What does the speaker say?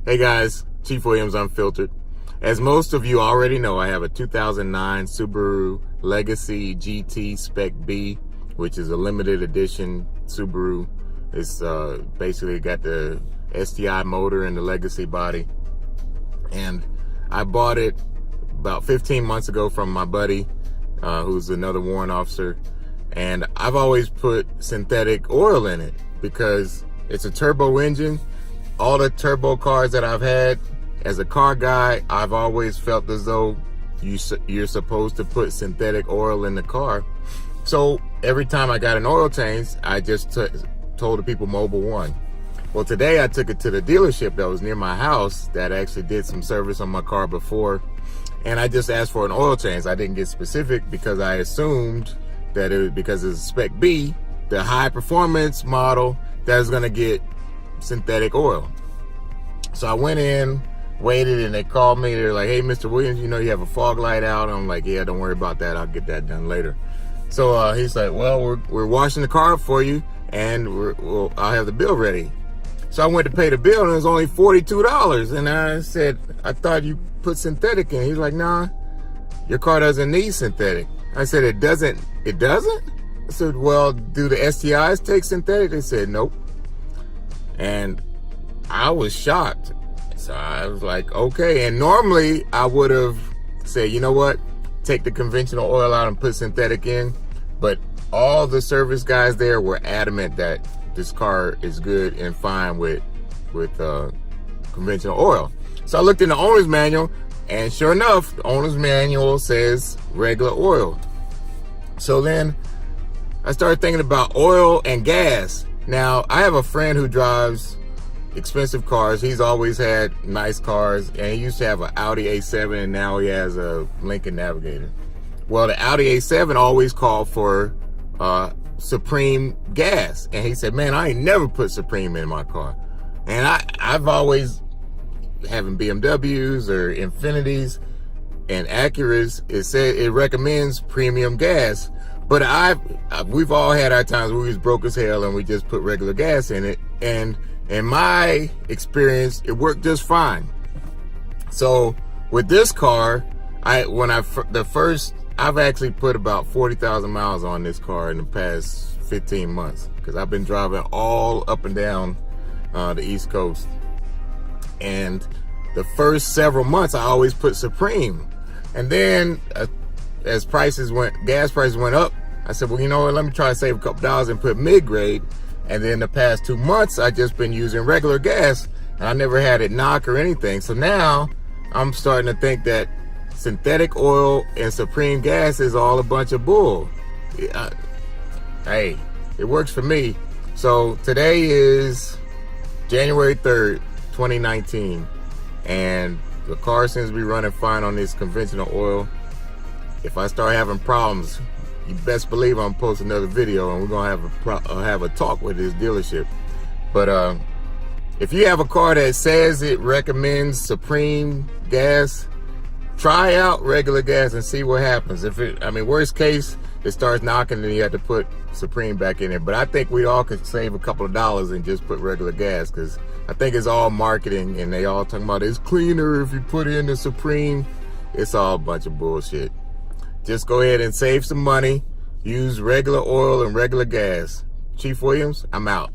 Hey guys, Chief Williams Unfiltered. As most of you already know, I have a 2009 Subaru Legacy GT Spec B, which is a limited edition Subaru. It's basically got the STI motor and the Legacy body. And I bought it about 15 months ago from my buddy, who's another warrant officer. And I've always put synthetic oil in it because it's a turbo engine. All the turbo cars that I've had, as a car guy, I've always felt as though you're supposed to put synthetic oil in the car. So every time I got an oil change, I just told the people Mobil 1. Well, today I took it to the dealership that was near my house that actually did some service on my car before. And I just asked for an oil change. I didn't get specific because I assumed that it was because it's a Spec B, the high performance model, that was gonna get synthetic oil. So I went in, waited, and they called me. They're like, "Hey, Mr. Williams, you know you have a fog light out." I'm like, "Yeah, don't worry about that. I'll get that done later." So he's like, "Well, we're washing the car up for you, and I'll have the bill ready." So I went to pay the bill, and it was only $42. And I said, "I thought you put synthetic in." He's like, "Nah, your car doesn't need synthetic." I said, "It doesn't? It doesn't?" I said, "Well, do the STIs take synthetic?" They said, "Nope." And I was shocked. So I was like, okay. And normally I would have said, you know what, take the conventional oil out and put synthetic in. But all the service guys there were adamant that this car is good and fine with conventional oil. So I looked in the owner's manual, and sure enough, the owner's manual says regular oil. So then I started thinking about oil and gas. Now, I have a friend who drives expensive cars. He's always had nice cars, and he used to have an Audi A7, and now he has a Lincoln Navigator. Well, the Audi A7 always called for Supreme gas, and he said, "Man, I ain't never put Supreme in my car." And I've always, having BMWs or Infinities and Acuras, it recommends premium gas. But we've all had our times where we was broke as hell and we just put regular gas in it. And in my experience, it worked just fine. So with this car, I've actually put about 40,000 miles on this car in the past 15 months because I've been driving all up and down the East Coast. And the first several months, I always put Supreme. And then as gas prices went up, I said, well, you know what, let me try to save a couple dollars and put mid-grade. And then the past 2 months, I just been using regular gas, and I never had it knock or anything. So now I'm starting to think that synthetic oil and Supreme gas is all a bunch of bull. Hey, it works for me. So today is January 3rd, 2019, and the car seems to be running fine on this conventional oil. If I start having problems, you best believe I'm gonna post another video, and we're gonna have a talk with this dealership. But if you have a car that says it recommends Supreme gas, try out regular gas and see what happens. Worst case, it starts knocking and you have to put Supreme back in it. But I think we all could save a couple of dollars and just put regular gas, because I think it's all marketing, and they all talking about it's cleaner if you put in the Supreme. It's all a bunch of bullshit. Just go ahead and save some money. Use regular oil and regular gas. Chief Williams, I'm out.